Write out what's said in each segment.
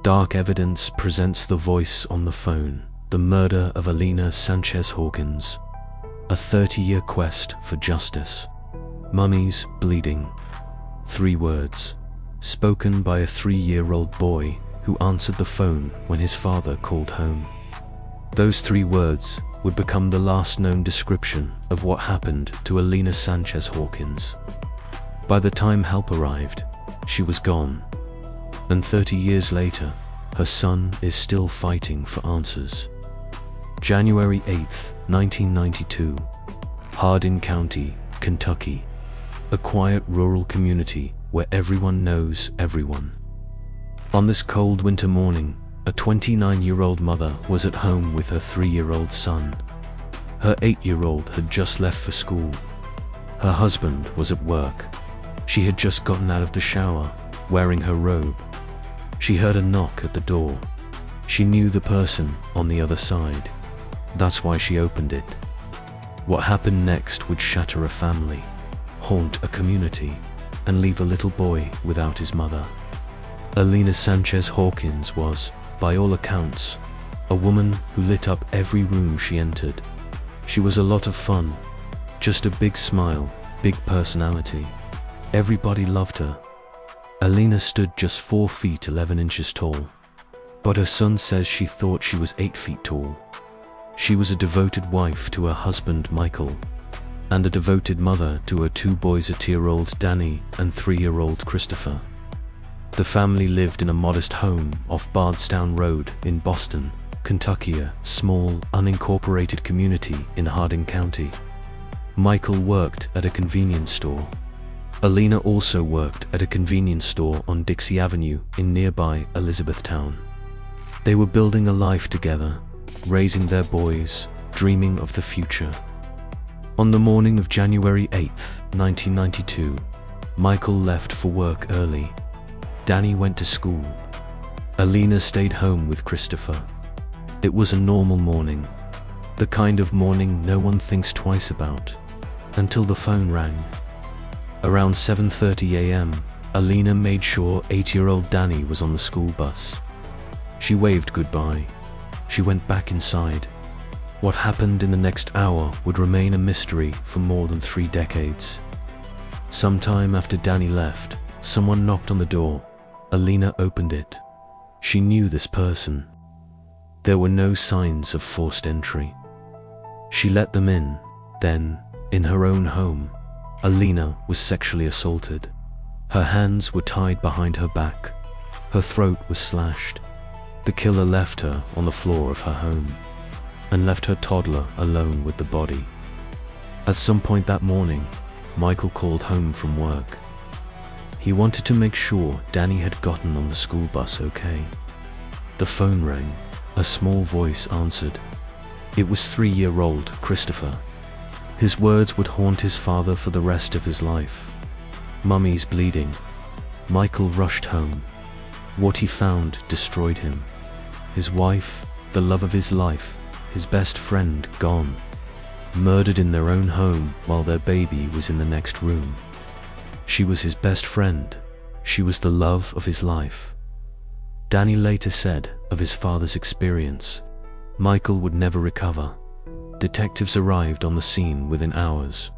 Dark evidence presents the voice on the phone. The murder of Elena Sanchez Hawkins. A 30-year quest for justice. Mummies bleeding. 3 words, spoken by a 3-year-old boy who answered the phone when his father called home. Those 3 words would become the last known description of what happened to Elena Sanchez Hawkins. By the time help arrived, she was gone. And 30 years later, her son is still fighting for answers. January 8, 1992, Hardin County, Kentucky. A quiet rural community where everyone knows everyone. On this cold winter morning, a 29-year-old mother was at home with her 3-year-old son. Her 8-year-old had just left for school. Her husband was at work. She had just gotten out of the shower, wearing her robe. She heard a knock at the door. She knew the person on the other side. That's why she opened it. What happened next would shatter a family, haunt a community, and leave a little boy without his mother. Elena Sanchez Hawkins was, by all accounts, a woman who lit up every room she entered. She was a lot of fun, just a big smile, big personality. Everybody loved her. Elena stood just 4 feet 11 inches tall, but her son says she thought she was 8 feet tall. She was a devoted wife to her husband Michael, and a devoted mother to her 2 boys, a 2-year-old Danny and 3-year-old Christopher. The family lived in a modest home off Bardstown Road in Boston, Kentucky, a small, unincorporated community in Hardin County. Michael worked at a convenience store. Elena also worked at a convenience store on Dixie Avenue in nearby Elizabethtown. They were building a life together, raising their boys, dreaming of the future. On the morning of January 8, 1992, Michael left for work early. Danny went to school. Elena stayed home with Christopher. It was a normal morning, the kind of morning no one thinks twice about, until the phone rang. Around 7:30 a.m., Elena made sure 8-year-old Danny was on the school bus. She waved goodbye. She went back inside. What happened in the next hour would remain a mystery for more than 3 decades. Sometime after Danny left, someone knocked on the door. Elena opened it. She knew this person. There were no signs of forced entry. She let them in. Then, in her own home, Elena was sexually assaulted. Her hands were tied behind her back. Her throat was slashed. The killer left her on the floor of her home and left her toddler alone with the body. At some point that morning, Michael called home from work. He wanted to make sure Danny had gotten on the school bus okay. The phone rang. A small voice answered. It was 3-year-old Christopher. His words would haunt his father for the rest of his life. Mummy's bleeding. Michael rushed home. What he found destroyed him. His wife, the love of his life, his best friend, gone. Murdered in their own home while their baby was in the next room. She was his best friend. She was the love of his life. Danny later said of his father's experience, Michael would never recover. Detectives arrived on the scene within hours.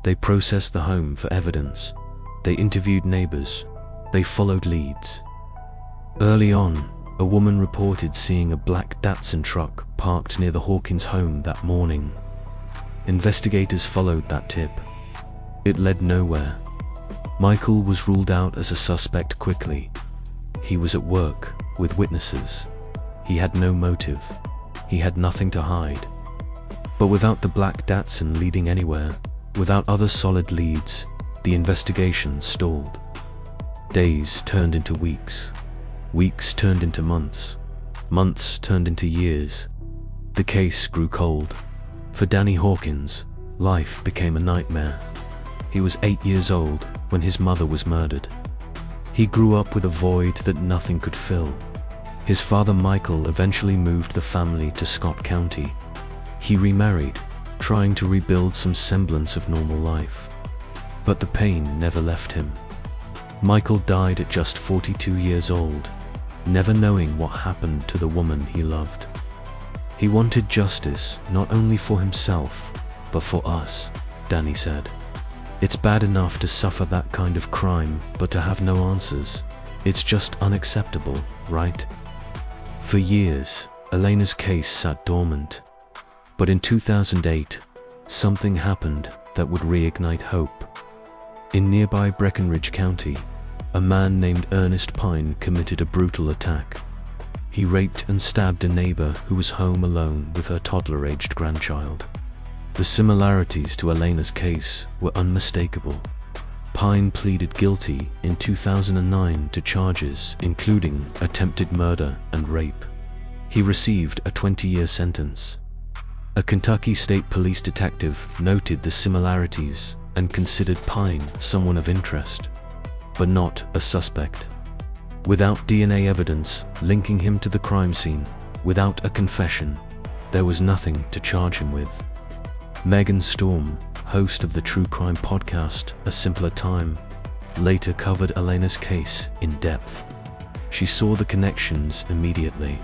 They processed the home for evidence. They interviewed neighbors. They followed leads. Early on, a woman reported seeing a black Datsun truck parked near the Hawkins home that morning. Investigators followed that tip. It led nowhere. Michael was ruled out as a suspect quickly. He was at work with witnesses. He had no motive. He had nothing to hide. But without the black Datsun leading anywhere, without other solid leads, the investigation stalled. Days turned into weeks. Weeks turned into months. Months turned into years. The case grew cold. For Danny Hawkins, life became a nightmare. He was 8 years old when his mother was murdered. He grew up with a void that nothing could fill. His father Michael eventually moved the family to Scott County. He remarried, trying to rebuild some semblance of normal life. But the pain never left him. Michael died at just 42 years old. never knowing what happened to the woman he loved. He wanted justice not only for himself, but for us, Danny said. It's bad enough to suffer that kind of crime, but to have no answers, it's just unacceptable, right? For years, Elena's case sat dormant. But in 2008, something happened that would reignite hope. In nearby Breckinridge County, a man named Ernest Pine committed a brutal attack. He raped and stabbed a neighbor who was home alone with her toddler-aged grandchild. The similarities to Elena's case were unmistakable. Pine pleaded guilty in 2009 to charges including attempted murder and rape. He received a 20-year sentence. A Kentucky State Police detective noted the similarities and considered Pine someone of interest, but not a suspect. Without DNA evidence linking him to the crime scene, without a confession, there was nothing to charge him with. Megan Storm, host of the true crime podcast A Simpler Time, later covered Elena's case in depth. She saw the connections immediately.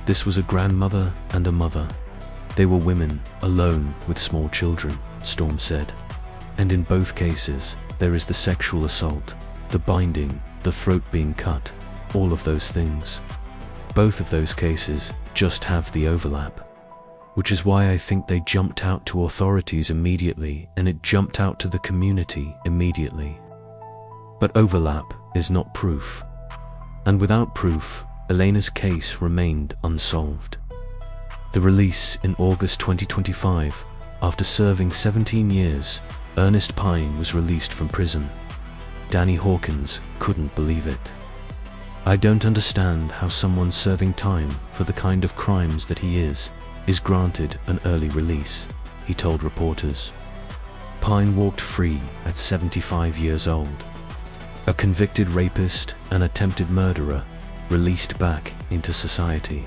This was a grandmother and a mother. They were women, alone with small children, Storm said. And in both cases, there is the sexual assault, the binding, the throat being cut, all of those things. Both of those cases just have the overlap. Which is why I think they jumped out to authorities immediately, and it jumped out to the community immediately. But overlap is not proof. And without proof, Elena's case remained unsolved. The release in August 2025, after serving 17 years, Ernest Pine was released from prison. Danny Hawkins couldn't believe it. I don't understand how someone serving time for the kind of crimes that he is granted an early release, he told reporters. Pine walked free at 75 years old. A convicted rapist and attempted murderer released back into society.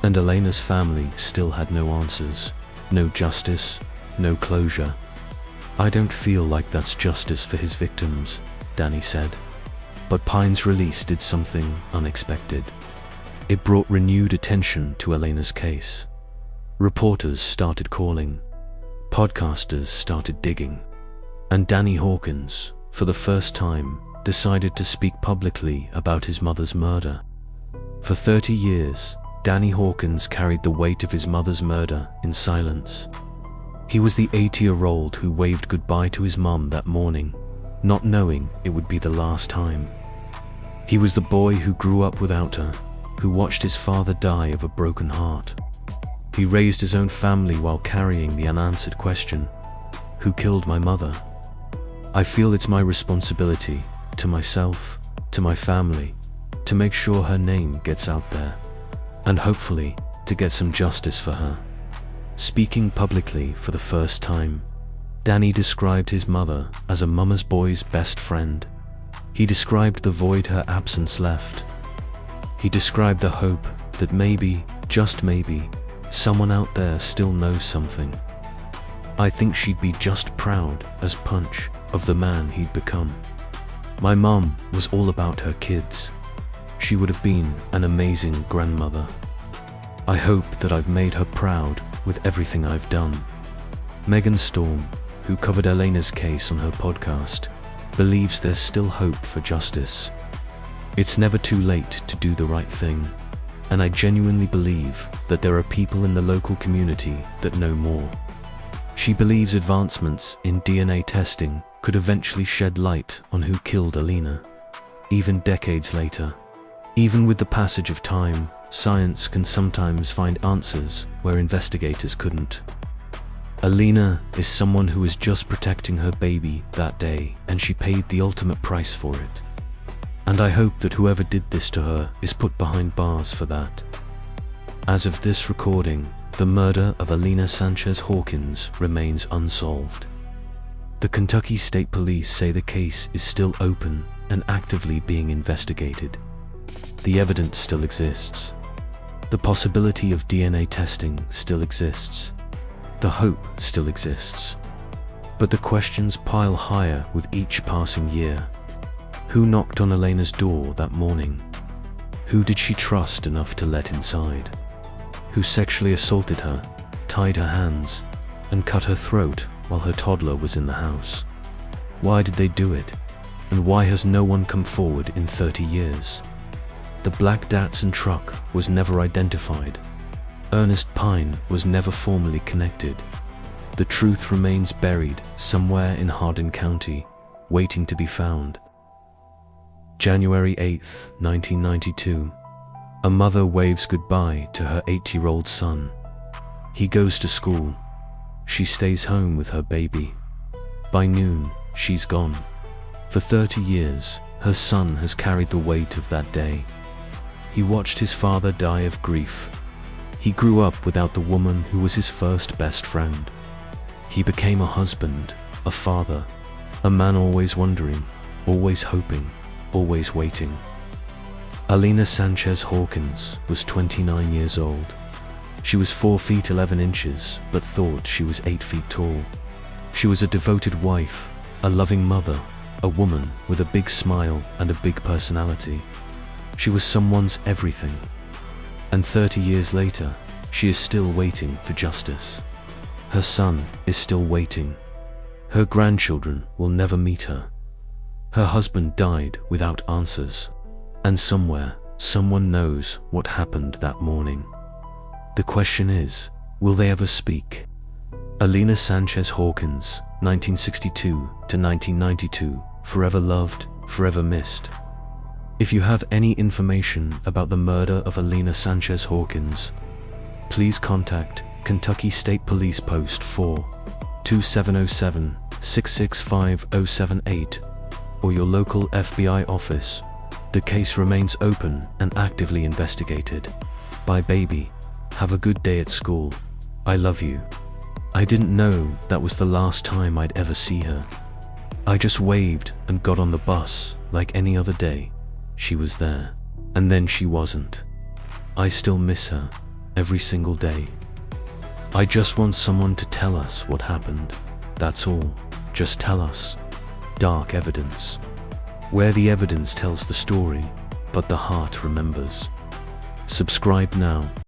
And Elena's family still had no answers, no justice, no closure. I don't feel like that's justice for his victims, Danny said. But Pine's release did something unexpected. It brought renewed attention to Elena's case. Reporters started calling. Podcasters started digging. And Danny Hawkins, for the first time, decided to speak publicly about his mother's murder. For 30 years, Danny Hawkins carried the weight of his mother's murder in silence. He was the 80-year-old who waved goodbye to his mom that morning, not knowing it would be the last time. He was the boy who grew up without her, who watched his father die of a broken heart. He raised his own family while carrying the unanswered question, who killed my mother? I feel it's my responsibility, to myself, to my family, to make sure her name gets out there. And hopefully, to get some justice for her. Speaking publicly for the first time, Danny described his mother as a mama's boy's best friend. He described the void her absence left. He described the hope that maybe, just maybe, someone out there still knows something. I think she'd be just proud as punch of the man he'd become. My mom was all about her kids. She would have been an amazing grandmother. I hope that I've made her proud with everything I've done. Megan Storm, who covered Elena's case on her podcast, believes there's still hope for justice. It's never too late to do the right thing, and I genuinely believe that there are people in the local community that know more. She believes advancements in DNA testing could eventually shed light on who killed Elena, even decades later. Even with the passage of time, science can sometimes find answers where investigators couldn't. Elena is someone who was just protecting her baby that day, and she paid the ultimate price for it. And I hope that whoever did this to her is put behind bars for that. As of this recording, the murder of Elena Sanchez Hawkins remains unsolved. The Kentucky State Police say the case is still open and actively being investigated. The evidence still exists. The possibility of DNA testing still exists. The hope still exists. But the questions pile higher with each passing year. Who knocked on Elena's door that morning? Who did she trust enough to let inside? Who sexually assaulted her, tied her hands, and cut her throat while her toddler was in the house? Why did they do it? And why has no one come forward in 30 years? The black Datsun truck was never identified. Ernest Pine was never formally connected. The truth remains buried somewhere in Hardin County, waiting to be found. January 8, 1992. A mother waves goodbye to her 8-year-old son. He goes to school. She stays home with her baby. By noon, she's gone. For 30 years, her son has carried the weight of that day. He watched his father die of grief. He grew up without the woman who was his first best friend. He became a husband, a father, a man always wondering, always hoping, always waiting. Elena Sanchez Hawkins was 29 years old. She was 4 feet 11 inches, but thought she was 8 feet tall. She was a devoted wife, a loving mother, a woman with a big smile and a big personality. She was someone's everything. And 30 years later, she is still waiting for justice. Her son is still waiting. Her grandchildren will never meet her. Her husband died without answers. And somewhere, someone knows what happened that morning. The question is, will they ever speak? Elena Sanchez Hawkins, 1962 to 1992, forever loved, forever missed. If you have any information about the murder of Elena Sanchez Hawkins, please contact Kentucky State Police Post 4, 2707-665-078, or your local FBI office. The case remains open and actively investigated. Bye baby. Have a good day at school. I love you. I didn't know that was the last time I'd ever see her. I just waved and got on the bus like any other day. She was there, and then she wasn't. I still miss her, every single day. I just want someone to tell us what happened. That's all. Just tell us. Dark evidence. Where the evidence tells the story, but the heart remembers. Subscribe now.